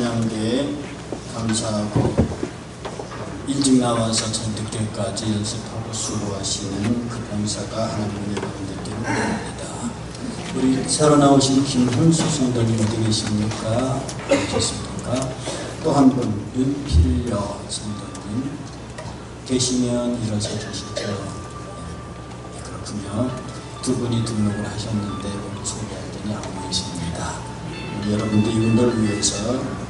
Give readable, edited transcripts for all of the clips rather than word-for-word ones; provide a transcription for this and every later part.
찬양대에 감사하고 일찍 나와서 전득대까지 연습하고 수고하시는 그 봉사가 하나님의 여러분들께 원합니다. 우리 새로 나오신 김훈수 성도님 어디 계십니까? 계십니까? 또 한 분 윤필여 성도님 계시면 일어서 주시죠. 그렇군요. 두 분이 등록을 하셨는데 오늘 소개하더니 안 계십니다. 여러분들 이분들 위해서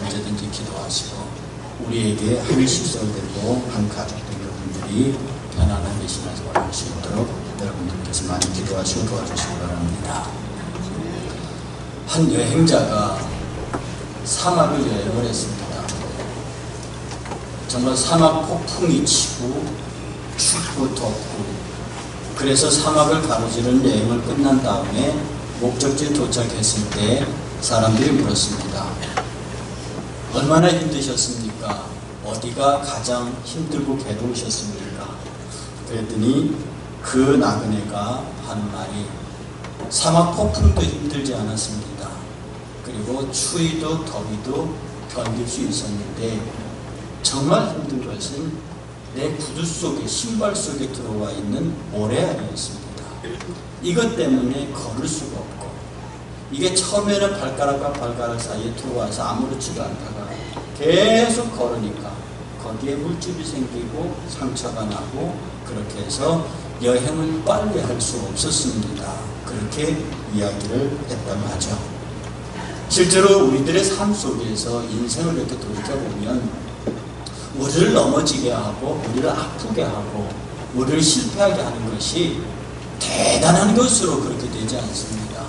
언제든지 기도하시고 우리에게 한 시설되고 한 가족된 여러분들이 편안한 신앙생활을 할 수 있도록 여러분들께서 많이 기도하시고 도와주시기 바랍니다. 한 여행자가 사막을 여행을 했습니다. 정말 사막 폭풍이 치고 춥고 덥고, 그래서 사막을 가로지르는 여행을 끝난 다음에 목적지에 도착했을 때 사람들이 물었습니다. 얼마나 힘드셨습니까? 어디가 가장 힘들고 괴로우셨습니까? 그랬더니 그 나그네가 하는 말이 사막 폭풍도 힘들지 않았습니다. 그리고 추위도 더위도 견딜 수 있었는데 정말 힘든 것은 내 구두 속에, 신발 속에 들어와 있는 모래알이었습니다. 이것 때문에 걸을 수가 없고, 이게 처음에는 발가락과 발가락 사이에 들어와서 아무렇지도 않다가 계속 걸으니까 거기에 물집이 생기고 상처가 나고, 그렇게 해서 여행을 빨리 할 수 없었습니다. 그렇게 이야기를 했다고 하죠. 실제로 우리들의 삶 속에서 인생을 이렇게 돌이켜보면 우리를 넘어지게 하고 우리를 아프게 하고 우리를 실패하게 하는 것이 대단한 것으로 그렇게 되지 않습니다.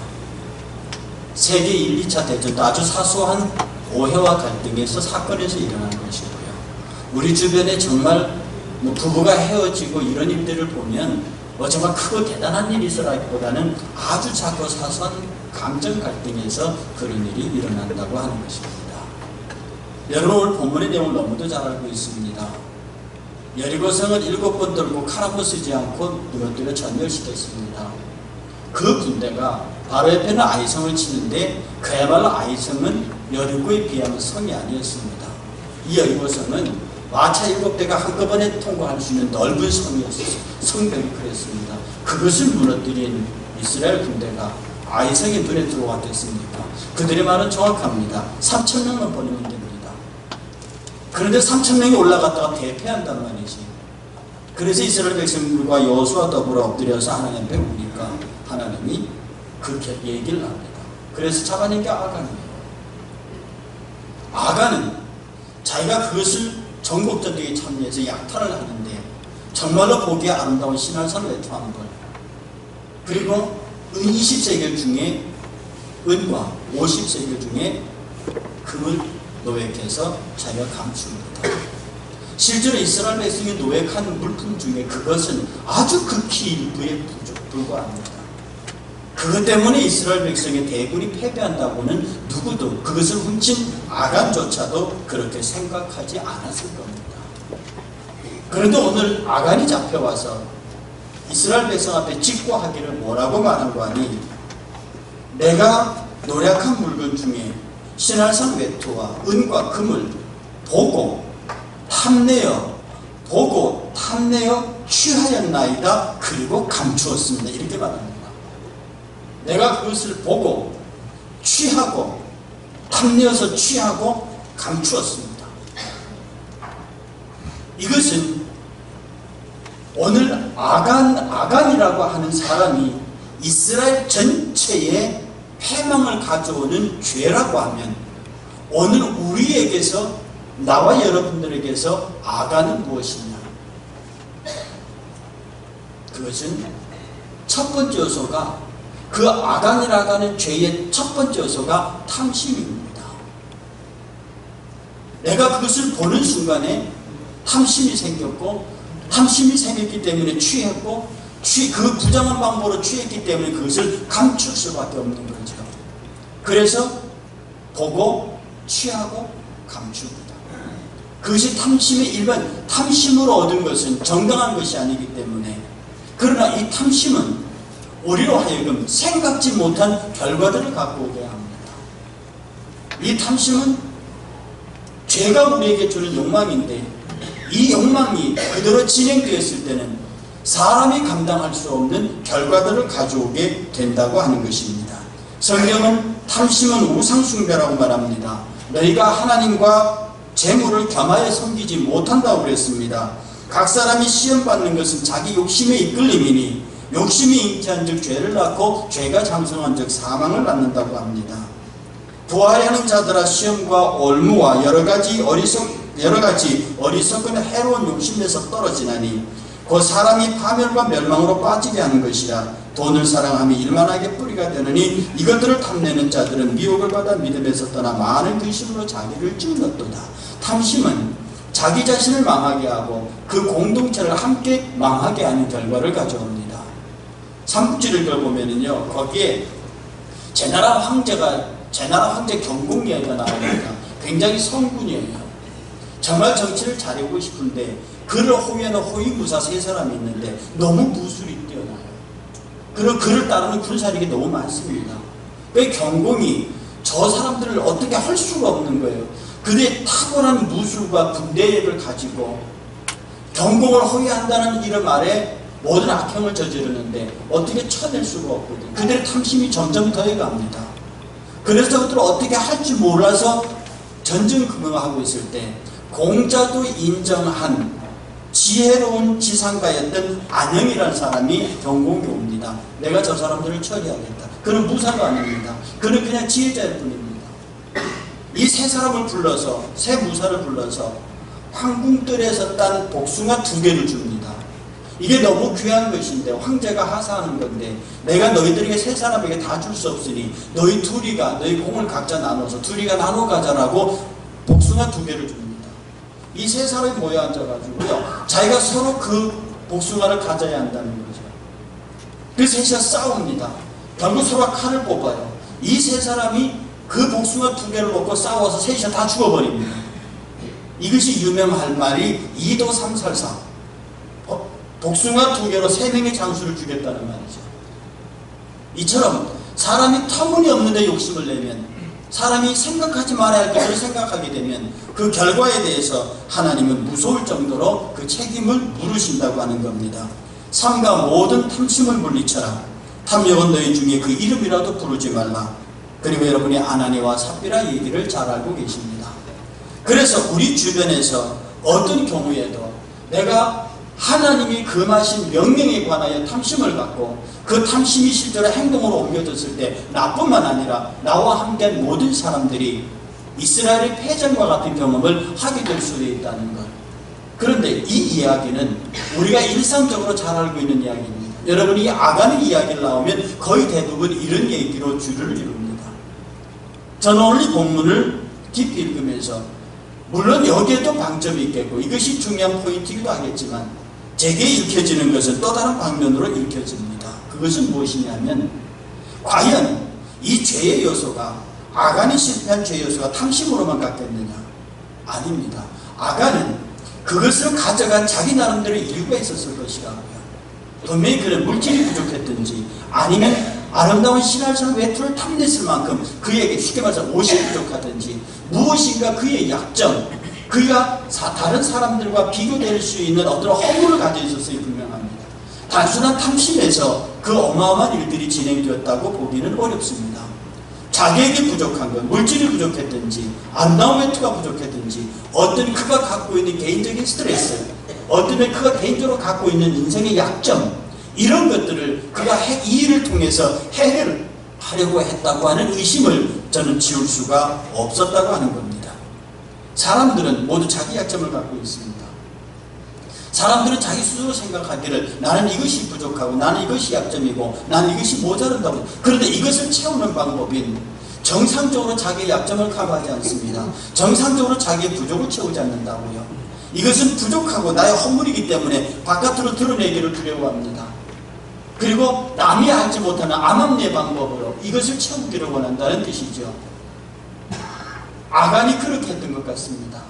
세계 1, 2차 대전도 아주 사소한 오해와 갈등에서 사건에서 일어난 것이고요. 우리 주변에 정말 부부가 헤어지고 이런 일들을 보면 정말 크고 대단한 일이 있으라기보다는 아주 작고 사소한 감정 갈등에서 그런 일이 일어난다고 하는 것입니다. 여러분, 오늘 본문의 내용을 너무도 잘 알고 있습니다. 여리고성을 7번 돌고 칼아무 쓰지 않고 무너뜨려 전멸시켰습니다. 그 군대가 바로 옆에는 아이성을 치는데 그야말로 아이성은 여리고에 비하면 성이 아니었습니다. 이 여리고성은 마차 7대가 한꺼번에 통과할 수 있는 넓은 성이었어요. 성벽이 그랬습니다. 그것을 무너뜨린 이스라엘 군대가 아이성이 눈에 들어왔겠습니까? 그들의 말은 정확합니다. 3,000명만 보내면 됩니다. 그런데 3,000명이 올라갔다가 대패한단 말이지. 그래서 이스라엘 백성들과 여호수아와 더불어 엎드려서 하나님 앞에 우니까 하나님이 그렇게 얘기를 합니다. 그래서 잡아낸 게 아간이에요. 아간은 자기가 그것을 전국전쟁에 참여해서 약탈을 하는데 정말로 보기에 아름다운 신할산을 외투한 걸, 그리고 은 20세겔 중에 은과 50세겔 중에 금을 노획해서 자기가 감춥니다. 실제로 이스라엘 백성이 노획한 물품 중에 그것은 아주 극히 일부에 불과합니다. 그것 때문에 이스라엘 백성의 대군이 패배한다고는 누구도, 그것을 훔친 아간조차도 그렇게 생각하지 않았을 겁니다. 그런데 오늘 아간이 잡혀와서 이스라엘 백성 앞에 직고하기를 뭐라고 말하고 하니, 내가 노력한 물건 중에 신할산 외투와 은과 금을 보고 탐내어 취하였나이다. 그리고 감추었습니다. 이렇게 말합니다. 내가 그것을 보고 취하고 탐내어서 취하고 감추었습니다. 이것은 오늘 아간이라고 하는 사람이 이스라엘 전체에 패망을 가져오는 죄라고 하면, 오늘 우리에게서, 나와 여러분들에게서 아간은 무엇이냐? 그것은 첫 번째 요소가, 그 아간이라고 하는 죄의 첫 번째 요소가 탐심입니다. 내가 그것을 보는 순간에 탐심이 생겼고, 탐심이 생겼기 때문에 취했고, 그 부정한 방법으로 취했기 때문에 그것을 감출 수밖에 없는 거죠. 그래서 보고 취하고 감춥니다. 그것이 탐심의 일반, 탐심으로 얻은 것은 정당한 것이 아니기 때문에, 그러나 이 탐심은 우리로 하여금 생각지 못한 결과들을 갖고 오게 합니다. 이 탐심은 죄가 우리에게 주는 욕망인데 이 욕망이 그대로 진행되었을 때는 사람이 감당할 수 없는 결과들을 가져오게 된다고 하는 것입니다. 성경은 탐심은 우상숭배라고 말합니다. 너희가 하나님과 재물을 겸하여 섬기지 못한다고 그랬습니다. 각 사람이 시험받는 것은 자기 욕심의 이끌림이니 욕심이 잉태한 즉 죄를 낳고 죄가 장성한 즉 사망을 낳는다고 합니다. 부하려는 자들아 시험과 올무와 여러 가지 어리석은 해로운 욕심에서 떨어지나니 그 사람이 파멸과 멸망으로 빠지게 하는 것이라. 돈을 사랑함이 일만하게 뿌리가 되느니 이것들을 탐내는 자들은 미혹을 받아 믿음에서 떠나 많은 근심으로 자기를 찔렀도다. 탐심은 자기 자신을 망하게 하고 그 공동체를 함께 망하게 하는 결과를 가져옵니다. 삼국지를 보면은요, 거기에 제나라 황제 경공 이야기가 나옵니다. 굉장히 성군이에요. 정말 정치를 잘하고 싶은데 그를 호위하는 호위무사 3사람이 있는데 너무 무술이 뛰어나요. 그리고 그를 따르는 군사력이 너무 많습니다. 왜 경공이 저 사람들을 어떻게 할 수가 없는 거예요. 그들의 탁월한 무술과 군대력을 가지고 경공을 호위한다는 이름 아래 모든 악행을 저지르는데 어떻게 쳐낼 수가 없거든요. 그들의 탐심이 점점 더해갑니다. 그래서 그들을 어떻게 할지 몰라서 전전긍긍하고 있을 때 공자도 인정한 지혜로운 지상가였던 안영이라는 사람이 경공에 옵니다. 내가 저 사람들을 처리하겠다. 그는 무사가 아닙니다. 그는 그냥 지혜자일 뿐입니다. 이 3사람을 불러서, 3무사를 불러서 황궁뜰에서 딴 복숭아 2개를 줍니다. 이게 너무 귀한 것인데 황제가 하사하는 건데 내가 너희들에게 3사람에게 다 줄 수 없으니 너희 공을 각자 나눠서 둘이가 나눠 가자라고 복숭아 2개를 줍니다. 이 3사람이 모여 앉아가지고요, 자기가 서로 그 복숭아를 가져야 한다는 거죠. 그 셋이서 싸웁니다. 결국 서로 칼을 뽑아요. 이 3사람이 그 복숭아 2개를 먹고 싸워서 셋이서 다 죽어버립니다. 이것이 유명할 말이 2도 3살사. 복숭아 2개로 3명의 장수를 죽였다는 말이죠. 이처럼 사람이 터무니없는데 욕심을 내면, 사람이 생각하지 말아야 할 것을 생각하게 되면 그 결과에 대해서 하나님은 무서울 정도로 그 책임을 물으신다고 하는 겁니다. 삼가 모든 탐심을 물리쳐라. 탐욕은 너희 중에 그 이름이라도 부르지 말라. 그리고 여러분이 아나니와 삽비라 얘기를 잘 알고 계십니다. 그래서 우리 주변에서 어떤 경우에도 내가 하나님이 금하신 명령에 관하여 탐심을 갖고 그 탐심이 실제로 행동으로 옮겨졌을 때 나뿐만 아니라 나와 함께한 모든 사람들이 이스라엘의 패전과 같은 경험을 하게 될 수도 있다는 것. 그런데 이 이야기는 우리가 일상적으로 잘 알고 있는 이야기입니다. 여러분이 이 아간의 이야기를 나오면 거의 대부분 이런 얘기로 줄을 이룹니다. 저는 오늘 이 본문을 깊이 읽으면서 물론 여기에도 방점이 있겠고 이것이 중요한 포인트이기도 하겠지만 제게 읽혀지는 것은 또 다른 방면으로 읽혀집니다. 그것은 무엇이냐면 과연 이 죄의 요소가, 아간이 실패한 죄의 요소가 탐심으로만 갔겠느냐? 아닙니다. 아간은 그것을 가져간 자기 나름대로의 이유가 있었을 것이라고요. 분명히 그는 물질이 부족했든지 아니면 아름다운 신할성 외투를 탐냈을 만큼 그에게 쉽게 말해서 옷이 부족하든지 무엇인가 그의 약점, 그가 다른 사람들과 비교될 수 있는 어떤 허물을 가지고 있었으니 분명합니다. 단순한 탐심에서 그 어마어마한 일들이 진행되었다고 보기는 어렵습니다. 자기에게 부족한 것, 물질이 부족했든지 아름다운 외투가 부족했든지 어떤 그가 갖고 있는 개인적인 스트레스, 어떤 그가 개인적으로 갖고 있는 인생의 약점, 이런 것들을 그가 이 일을 통해서 해결을 하려고 했다고 하는 의심을 저는 지울 수가 없었다고 하는 겁니다. 사람들은 모두 자기 약점을 갖고 있습니다. 사람들은 자기 스스로 생각하기를 나는 이것이 부족하고 나는 이것이 약점이고 나는 이것이 모자른다고. 그런데 이것을 채우는 방법인 정상적으로 자기의 약점을 커버하지 않습니다. 정상적으로 자기의 부족을 채우지 않는다고요. 이것은 부족하고 나의 허물이기 때문에 바깥으로 드러내기를 두려워합니다. 그리고 남이 알지 못하는 암암리의 방법으로 이것을 채우기를 원한다는 뜻이죠. 아간이 그렇게 했던 것 같습니다.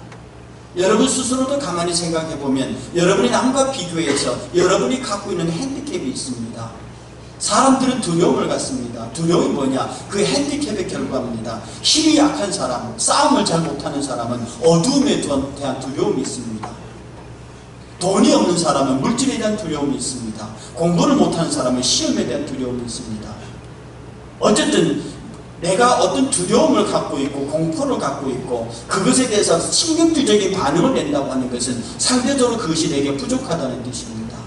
여러분 스스로도 가만히 생각해 보면 여러분이 남과 비교해서 여러분이 갖고 있는 핸디캡이 있습니다. 사람들은 두려움을 갖습니다. 두려움이 뭐냐? 그 핸디캡의 결과입니다. 힘이 약한 사람, 싸움을 잘 못하는 사람은 어두움에 대한 두려움이 있습니다. 돈이 없는 사람은 물질에 대한 두려움이 있습니다. 공부를 못하는 사람은 시험에 대한 두려움이 있습니다. 어쨌든 내가 어떤 두려움을 갖고 있고 공포를 갖고 있고 그것에 대해서 신경질적인 반응을 낸다고 하는 것은 상대적으로 그것이 내게 부족하다는 뜻입니다.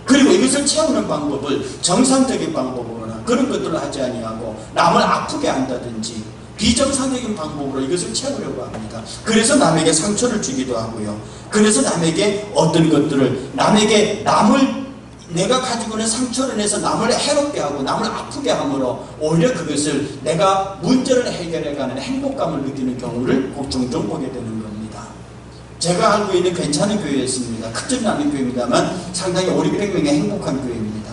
그리고 이것을 채우는 방법을 정상적인 방법으로나 그런 것들을 하지 아니하고 남을 아프게 한다든지 비정상적인 방법으로 이것을 채우려고 합니다. 그래서 남에게 상처를 주기도 하고요. 그래서 남에게 어떤 것들을 내가 가지고 있는 상처를 내서 남을 해롭게 하고 남을 아프게 함으로 오히려 그것을 내가 문제를 해결해가는 행복감을 느끼는 경우를 종종 보게 되는 겁니다. 제가 알고 있는 괜찮은 교회였습니다. 크지는 않은 교회입니다만 상당히 500명의 행복한 교회입니다.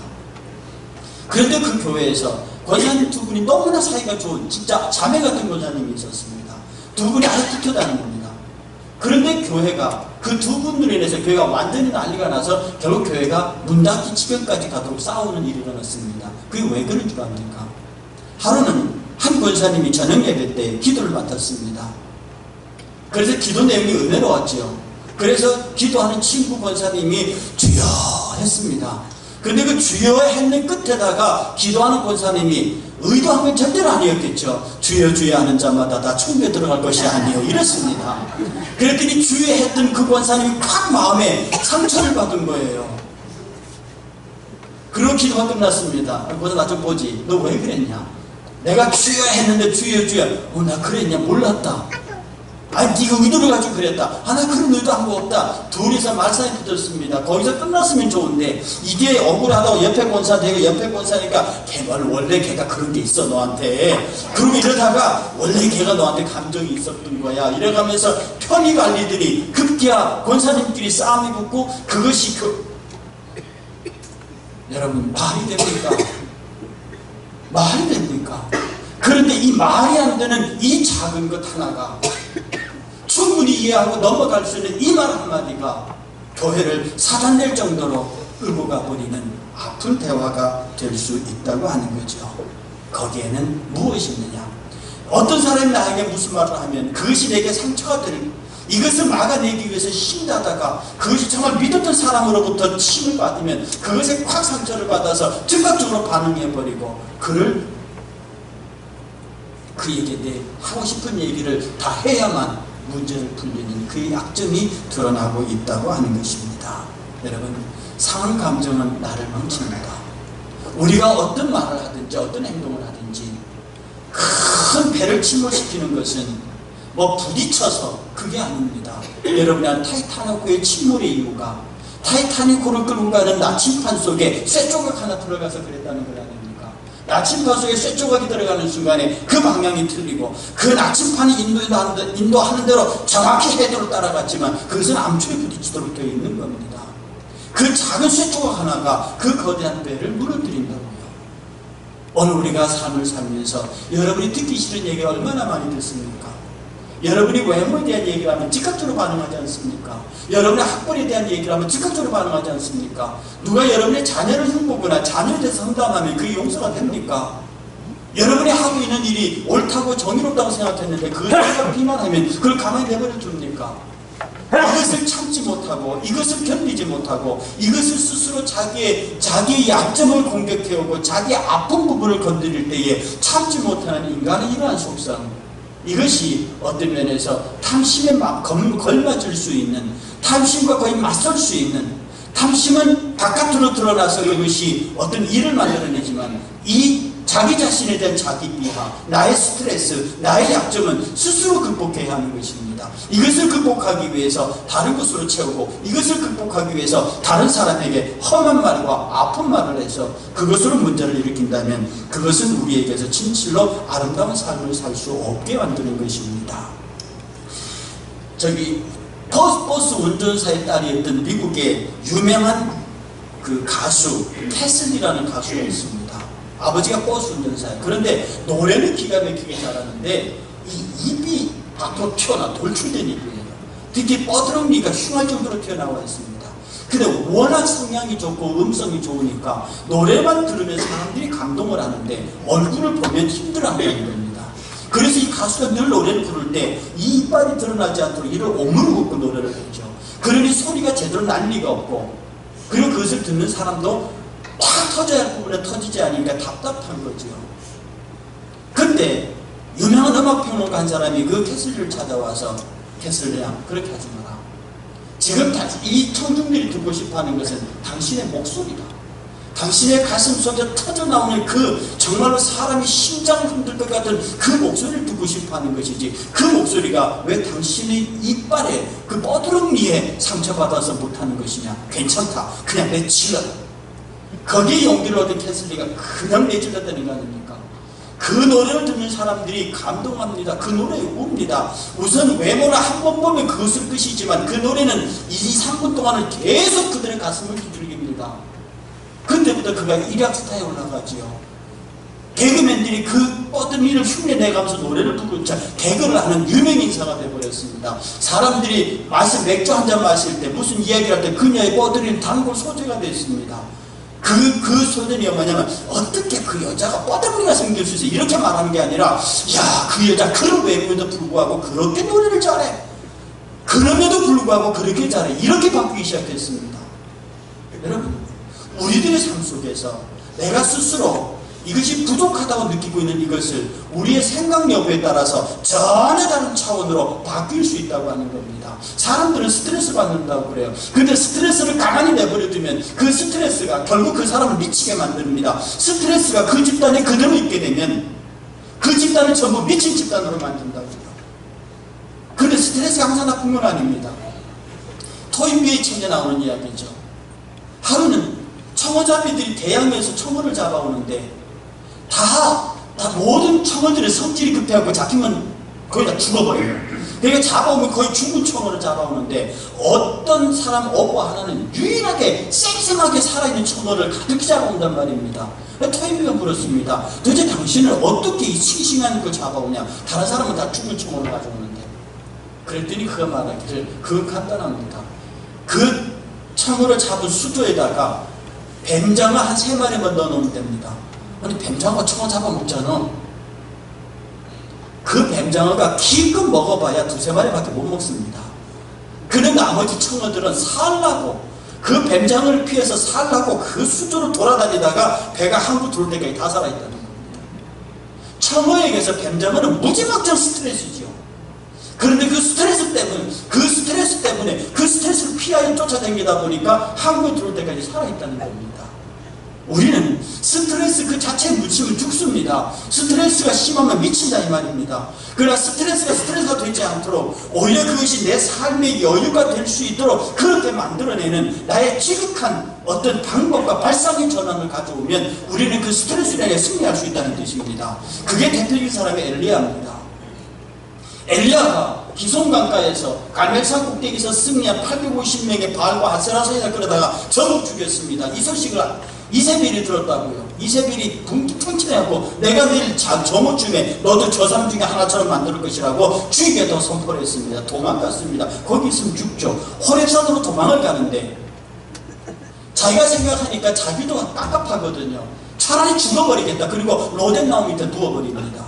그런데 그 교회에서 권사님 두 분이 너무나 사이가 좋은 진짜 자매 같은 권사님이 있었습니다. 두 분이 아주 붙어다닌 겁니다. 그런데 교회가 그 두 분들에 인해서 교회가 완전히 난리가 나서 결국 교회가 문 닫기 직전까지 가도록 싸우는 일이 일어났습니다. 그게 왜 그런 줄 압니까? 하루는 한 권사님이 저녁 예배 때 기도를 맡았습니다. 그래서 기도 내용이 은혜로웠죠. 그래서 기도하는 친구 권사님이 주여 했습니다. 근데 그 주여 했는 끝에다가 기도하는 권사님이 의도한 건 절대로 아니었겠죠. 주여 주여 하는 자마다 다 천국에 들어갈 것이 아니요 이랬습니다. 그랬더니 주여 했던 그 권사님이 팍 마음에 상처를 받은 거예요. 그리고 기도가 끝났습니다. 그래서 나 좀 보지. 너 왜 그랬냐? 내가 주여 했는데 주여 주여. 나 그랬냐? 몰랐다. 아니 네가 의도를 가지고 그랬다. 나 그런 의도 한 거 없다. 둘이서 말싸움이 붙었습니다. 거기서 끝났으면 좋은데 이게 억울하다고 옆에 권사 되고 옆에 권사니까 원래 걔가 그런 게 있어 너한테. 그러고 이러다가 원래 걔가 너한테 감정이 있었던 거야. 이래가면서 편이 갈리더니 급기야 권사님끼리 싸움이 붙고 그것이 여러분 말이 됩니까? 말이 됩니까? 그런데 이 말이 안 되는 이 작은 것 하나가 충분히 이해하고 넘어갈 수 있는 이 말 한마디가 교회를 사단낼 정도로 끌고 가버리는 아픈 대화가 될 수 있다고 하는 거죠. 거기에는 무엇이 있느냐? 어떤 사람이 나에게 무슨 말을 하면 그것이 내게 상처가 될 이것을 막아내기 위해서 힘다다가 그것이 정말 믿었던 사람으로부터 힘을 받으면 그것에 콱 상처를 받아서 즉각적으로 반응해버리고 그에게 내 하고 싶은 얘기를 다 해야만 문제를 풀리는 그 약점이 드러나고 있다고 하는 것입니다. 여러분, 상한 감정은 나를 망칩니다. 우리가 어떤 말을 하든지 어떤 행동을 하든지 큰 배를 침몰시키는 것은 부딪혀서 그게 아닙니다. 여러분이 타이타닉호의 침몰의 이유가 타이타닉호를 끌고 가는 나침판 속에 쇠조각 하나 들어가서 그랬다는 걸 아닙니까? 나침판 속에 쇠조각이 들어가는 순간에 그 방향이 틀리고 그 나침판이 인도하는 대로 정확히 해도를 따라갔지만 그것은 암초에 부딪히도록 되어 있는 겁니다. 그 작은 쇠조각 하나가 그 거대한 배를 무너뜨린다고요. 오늘 우리가 삶을 살면서 여러분이 듣기 싫은 얘기가 얼마나 많이 듣습니까? 여러분이 외모에 대한 얘기를 하면 즉각적으로 반응하지 않습니까? 여러분의 학벌에 대한 얘기를 하면 즉각적으로 반응하지 않습니까? 누가 여러분의 자녀를 흉보거나 자녀에 대해서 험담하면 그게 용서가 됩니까? 여러분이 하고 있는 일이 옳다고 정의롭다고 생각했는데 그것을 비난하면 그걸 가만히 내버려 둡니까? 이것을 참지 못하고 이것을 견디지 못하고 이것을 스스로 자기의 약점을 공격해오고 자기의 아픈 부분을 건드릴 때에 참지 못하는 인간의 이러한 속성, 이것이 어떤 면에서 탐심에 걸맞을 수 있는, 탐심과 거의 맞설 수 있는, 탐심은 바깥으로 드러나서 이것이 어떤 일을 만들어내지만 이 자기 자신에 대한 자기 비하, 나의 스트레스, 나의 약점은 스스로 극복해야 하는 것입니다. 이것을 극복하기 위해서 다른 것으로 채우고 이것을 극복하기 위해서 다른 사람에게 험한 말과 아픈 말을 해서 그것으로 문제를 일으킨다면 그것은 우리에게서 진실로 아름다운 삶을 살 수 없게 만드는 것입니다. 버스 운전사의 딸이었던 미국의 유명한 그 가수 캐슬리라는 가수가 있습니다. 아버지가 버스 운전사예요. 그런데 노래는 기가 막히게 잘하는데 이 입이 밖으로 튀어나 돌출된 입이에요. 특히 뻐드렁니가 흉할 정도로 튀어나와 있습니다. 근데 워낙 성량이 좋고 음성이 좋으니까 노래만 들으면 사람들이 감동을 하는데 얼굴을 보면 힘들어한다는 겁니다. 그래서 이 가수가 늘 노래를 부를 때 이 이빨이 드러나지 않도록 이를 오므려갖고 노래를 했죠. 그러니 소리가 제대로 날 리가 없고, 그리고 그것을 듣는 사람도 탁 터져야 할 부분에 터지지 않으니까 답답한 거죠. 근데 유명한 음악평론가 한 사람이 그 캐슬리를 찾아와서, 캐슬리야, 그렇게 하지 마라. 지금 이 청중들이 듣고 싶어하는 것은 당신의 목소리다. 당신의 가슴 속에 터져나오는 그 정말로 사람이 심장을 흔들 것 같은 그 목소리를 듣고 싶어하는 것이지, 그 목소리가 왜 당신의 이빨에 그 뻐드렁니에 상처받아서 못하는 것이냐. 괜찮다. 그냥 내질러. 거기에 용기를 얻은 캐슬리가 그냥 내질렀다는 거 아닙니까? 그 노래를 듣는 사람들이 감동합니다. 그 노래에 웁니다. 우선 외모를 한 번 보면 그것은 끝이지만 그 노래는 2, 3분 동안은 계속 그들의 가슴을 두들깁니다. 그때부터 그가 일약 스타에 올라가지요. 개그맨들이 그 뻗은이를 흉내내가면서 노래를 부르고 개그를 하는 유명 인사가 되어버렸습니다. 사람들이 맥주 한 잔 마실 때 무슨 이야기를 할 때 그녀의 뻗은이는 단골 소재가 됐습니다. 그 소전이가 뭐냐면, 어떻게 그 여자가 뻐덩이가 생길 수 있어, 이렇게 말하는 게 아니라, 야, 그 여자 그런 외모에도 불구하고 그렇게 노래를 잘해, 그럼에도 불구하고 그렇게 잘해, 이렇게 바뀌기 시작했습니다. 여러분, 우리들의 삶 속에서 내가 스스로 이것이 부족하다고 느끼고 있는 이것을 우리의 생각 여부에 따라서 전혀 다른 차원으로 바뀔 수 있다고 하는 겁니다. 사람들은 스트레스 받는다고 그래요. 근데 스트레스를 가만히 내버려두면 그 스트레스가 결국 그 사람을 미치게 만듭니다. 스트레스가 그 집단에 그대로 있게 되면 그 집단을 전부 미친 집단으로 만든다고요. 그런데 스트레스가 항상 나쁜 건 아닙니다. 토인비의 책에 나오는 이야기죠. 하루는 청어잡이들이 대양에서 청어를 잡아오는데 다 모든 청어들의 성질이 급해갖고 잡히면 거의 다 죽어버려요. 그러니까 잡아오면 거의 죽은 청어를 잡아오는데 어떤 사람 오빠 하나는 유일하게 쌩쌩하게 살아있는 청어를 가득 잡아온단 말입니다. 토인비가 물었습니다. 도대체 당신은 어떻게 이 싱싱한 걸 잡아오냐? 다른 사람은 다 죽은 청어를 가져오는데. 그랬더니 그가 말하기를, 그건 간단합니다. 그 청어를 잡은 수조에다가 뱀장어 한 3마리만 넣어놓으면 됩니다. 아니, 뱀장어 청어 잡아먹잖아. 그 뱀장어가 기껏 먹어봐야 2-3마리밖에 못 먹습니다. 그런데 나머지 청어들은 살라고, 그 뱀장어를 피해서 살라고 그 수조로 돌아다니다가 배가 항구 들어올 때까지 다 살아있다는 겁니다. 청어에게서 뱀장어는 무지막지한 스트레스죠. 그런데 그 스트레스 때문에 그 스트레스를 피하여 쫓아다니다 보니까 항구에 들어올 때까지 살아있다는 겁니다. 우리는 스트레스 그 자체에 묻히면 죽습니다. 스트레스가 심하면 미친다 이 말입니다. 그러나 스트레스가 되지 않도록 오히려 그것이 내 삶의 여유가 될 수 있도록 그렇게 만들어내는 나의 지극한 어떤 방법과 발상의 전환을 가져오면 우리는 그 스트레스에 승리할 수 있다는 뜻입니다. 그게 대표적인 사람이 엘리야입니다. 엘리야가 기송강가에서 갈멜산 꼭대기에서 승리한 850명의 바알과 아세라 사이를 끌어다가 전부 죽였습니다. 이 소식을 이세벨이 들었다고요. 이세벨이 퉁치내고 내가 내일 저녁쯤에 너도 저 사람 중에 하나처럼 만들 것이라고 주입에다 선포를 했습니다. 도망갔습니다. 거기 있으면 죽죠. 호렙산으로 도망을 가는데 자기가 생각하니까 자기도 깝깝하거든요. 차라리 죽어버리겠다. 그리고 로뎀나무 밑에 누워버립니다.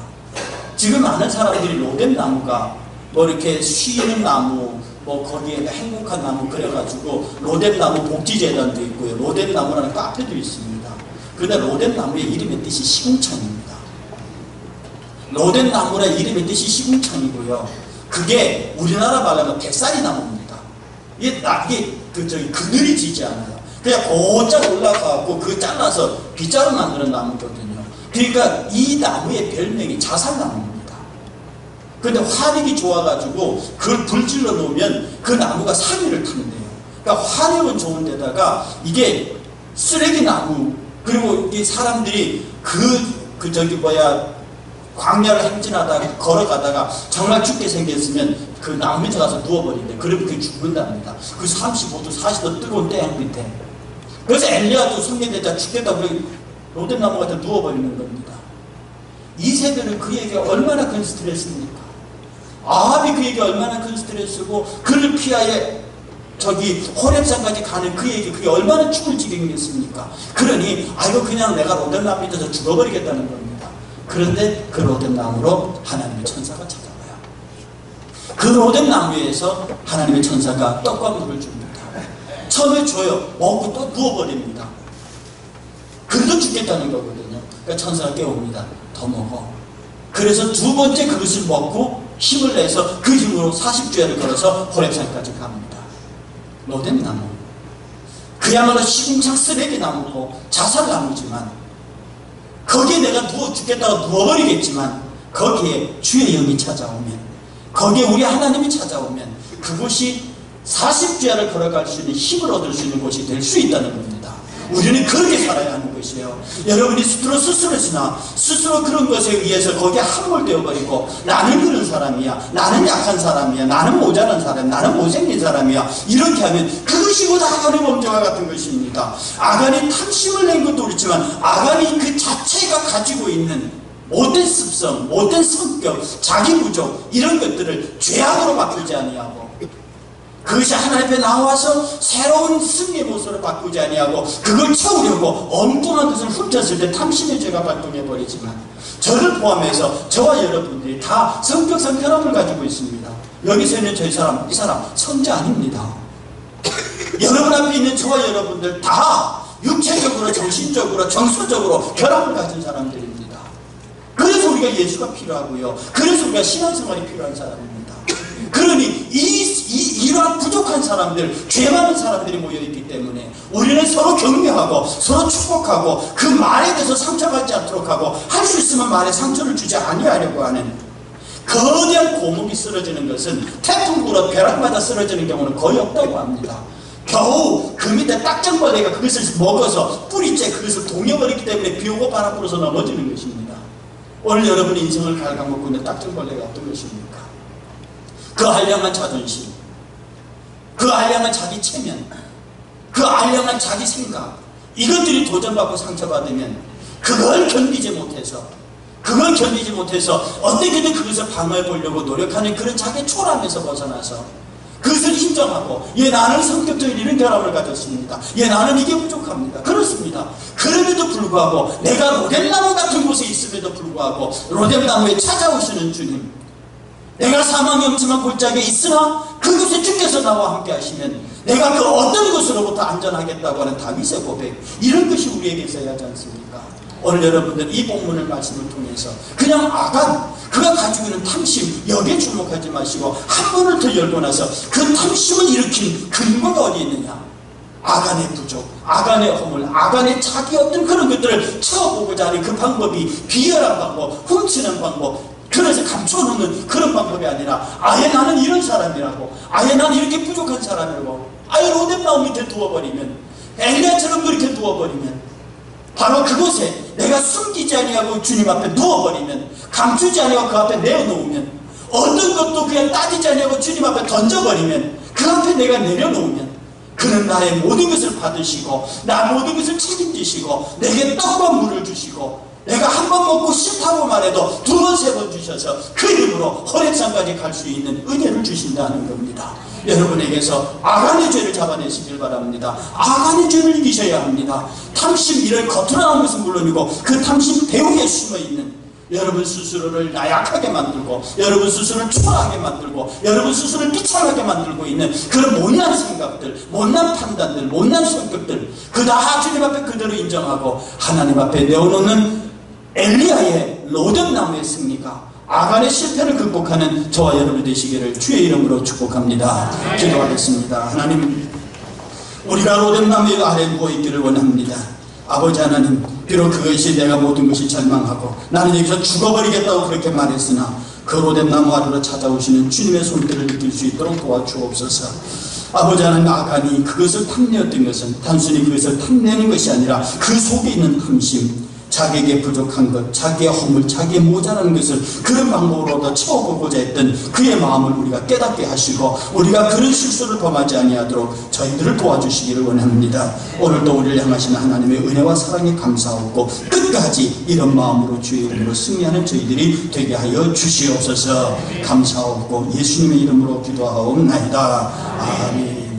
지금 많은 사람들이 로뎀나무가 뭐 이렇게 쉬는 나무, 뭐 거기에 행복한 나무 그래가지고 로뎀나무 복지재단도 있고요. 로뎀나무라는 카페도 있습니다. 그런데 로뎀나무의 이름의 뜻이 시궁창입니다. 로뎀나무의 이름의 뜻이 시궁창이고요. 그게 우리나라 말하면 백사리 나무입니다. 이게 그늘이 지지 않아요. 그냥 곧잘 올라가고 그 잘라서 빗자루 만드는 나무거든요. 그러니까 이 나무의 별명이 자살나무입니다. 그런데 화력이 좋아가지고 그걸 불질러 놓으면 그 나무가 산위를 타는데요. 그러니까 화력은 좋은데다가 이게 쓰레기 나무, 그리고 이 사람들이 광야를 행진하다가 걸어가다가 정말 죽게 생겼으면 그 나무 밑에 가서 누워버린대. 그러면 그게 죽는답니다. 그 35도 40도 뜨거운 태양 밑에. 그래서 엘리야도 성경대자 죽겠다고 로뎀나무 같은 누워버리는 겁니다. 이세벨은 그에게 얼마나 큰 스트레스입니까? 아합이 그에게 얼마나 큰 스트레스고 그를 피하여 저기 호렙산까지 가는 그에게 그게 얼마나 죽을 지경이겠습니까? 그러니 이거 그냥 내가 로뎀나무 밑에서 죽어버리겠다는 겁니다. 그런데 그 로뎀나무로 하나님의 천사가 찾아와요. 그 로뎀나무에서 하나님의 천사가 떡과 물을 줍니다. 처음에 줘요. 먹고 또 부어버립니다. 그래도 죽겠다는 거거든요. 그러니까 천사가 깨웁니다. 더 먹어. 그래서 두 번째 그것을 먹고 힘을 내서 그 힘으로 40주야를 걸어서 호렙산까지 갑니다. 로뎀나무, 그야말로 시궁창 쓰레기 나무고 자살나무지만 거기에 내가 죽겠다고 누워버리겠지만 거기에 주의 영이 찾아오면, 거기에 우리 하나님이 찾아오면 그곳이 40주야를 걸어갈 수 있는 힘을 얻을 수 있는 곳이 될 수 있다는 겁니다. 우리는 그렇게 살아야 하는 것이에요. 여러분이 스스로 그런 것에 의해서 거기에 함몰되어버리고 나는 그런 사람이야, 나는 약한 사람이야, 나는 모자란 사람, 나는 못생긴 사람이야, 이렇게 하면 그것이 곧 아간의 범죄와 같은 것입니다. 아간이 탐심을 낸 것도 그렇지만 아간이 그 자체가 가지고 있는 못된 습성, 못된 성격, 자기 부족, 이런 것들을 죄악으로 바꾸지 아니하고 그것이 하나님 앞에 나와서 새로운 승리의 모습으로 바꾸지 아니하고 그걸 채우려고 엉뚱한 것을 훔쳤을 때 탐심의 죄가 발동해버리지만, 저를 포함해서 저와 여러분들이 다 성격상 결함을 가지고 있습니다. 여기서 있는 이 사람 성자 아닙니다. 여러분 앞에 있는 저와 여러분들 다 육체적으로, 정신적으로, 정서적으로 결함을 가진 사람들입니다. 그래서 우리가 예수가 필요하고요, 그래서 우리가 신앙생활이 필요한 사람입니다. 그러니 이러한 부족한 사람들, 죄 많은 사람들이 모여있기 때문에 우리는 서로 격려하고 서로 축복하고 그 말에 대해서 상처받지 않도록 하고, 할 수 있으면 말에 상처를 주지 아니하려고 하는, 거대한 고목이 쓰러지는 것은 태풍 불어 벼락마다 쓰러지는 경우는 거의 없다고 합니다. 겨우 그 밑에 딱정벌레가 그것을 먹어서 뿌리째 그것을 동여버리기 때문에 비 오고 바람 불어서 넘어지는 것입니다. 오늘 여러분의 인생을 갉아먹고 있는 딱정벌레가 어떤 것입니까? 그 알량한 자존심, 그 알량한 자기 체면, 그 알량한 자기 생각, 이것들이 도전받고 상처받으면 그걸 견디지 못해서 어떻게든 그것을 방어해 보려고 노력하는 그런 자기 초라함에서 벗어나서 그것을 인정하고, 나는 성격적인 이런 결함을 가졌습니다, 나는 이게 부족합니다, 그렇습니다. 그럼에도 불구하고 내가 로뎀나무 같은 곳에 있음에도 불구하고 로뎀나무에 찾아오시는 주님, 내가 사망이 엄침한 골짜기에 있으나 그곳에 주께서 나와 함께 하시면 내가 그 어떤 것으로부터 안전하겠다고 하는 다윗의 고백, 이런 것이 우리에게 있어야 하지 않습니까? 오늘 여러분들 이 본문을 말씀을 통해서 그냥 아간, 그가 가지고 있는 탐심, 여기에 주목하지 마시고 한 번을 더 열고 나서 그 탐심을 일으킨 근거가 어디 있느냐, 아간의 부족, 아간의 허물, 아간의 자기 어떤 그런 것들을 채워보고자 하는 그 방법이 비열한 방법, 훔치는 방법, 그래서 감춰놓는 그런 방법이 아니라 아예 나는 이런 사람이라고, 아예 나는 이렇게 부족한 사람이라고 아예 로뎀나무 밑에 두어버리면, 엘리야처럼 그렇게 두어버리면, 바로 그곳에 내가 숨기지 아니하고 주님 앞에 누워버리면, 감추지 아니하고 그 앞에 내어놓으면, 어떤 것도 그냥 따지지 아니하고 주님 앞에 던져버리면, 그 앞에 내가 내려놓으면 그는 나의 모든 것을 받으시고 나 모든 것을 책임지시고 내게 떡과 물을 주시고, 내가 한 번 먹고 싫다고 말해도 두 번, 세 번 주셔서 그 힘으로 호렙산까지 갈 수 있는 은혜를 주신다는 겁니다. 여러분에게서 아간의 죄를 잡아내시길 바랍니다. 아간의 죄를 이기셔야 합니다. 탐심, 이런 겉으로 나온 것은 물론이고 그 탐심 배후에 숨어있는 여러분 스스로를 나약하게 만들고, 여러분 스스로를 초라하게 만들고, 여러분 스스로를 비참하게 만들고 있는 그런 못난 생각들, 못난 판단들, 못난 성격들, 그 다 주님 앞에 그대로 인정하고 하나님 앞에 내어놓는 엘리야의 로뎀나무의 승리가 아간의 실패를 극복하는 저와 여러분 되시기를 주의 이름으로 축복합니다. 기도하겠습니다. 하나님, 우리가 로뎀나무 아래 누워있기를 원합니다. 아버지 하나님, 비록 그것이 내가 모든 것이 절망하고 나는 여기서 죽어버리겠다고 그렇게 말했으나 그 로뎀나무 아래로 찾아오시는 주님의 손길을 느낄 수 있도록 도와주옵소서. 아버지 하나님, 아간이 그것을 탐내었던 것은 단순히 그것을 탐내는 것이 아니라 그 속에 있는 탐심, 자기에게 부족한 것, 자기의 허물, 자기의 모자라는 것을 그런 방법으로 채워보고자 했던 그의 마음을 우리가 깨닫게 하시고 우리가 그런 실수를 범하지 아니하도록 저희들을 도와주시기를 원합니다. 오늘도 우리를 향하시는 하나님의 은혜와 사랑에 감사하고 끝까지 이런 마음으로 주의 이름으로 승리하는 저희들이 되게 하여 주시옵소서. 감사하고 예수님의 이름으로 기도하옵나이다. 아멘.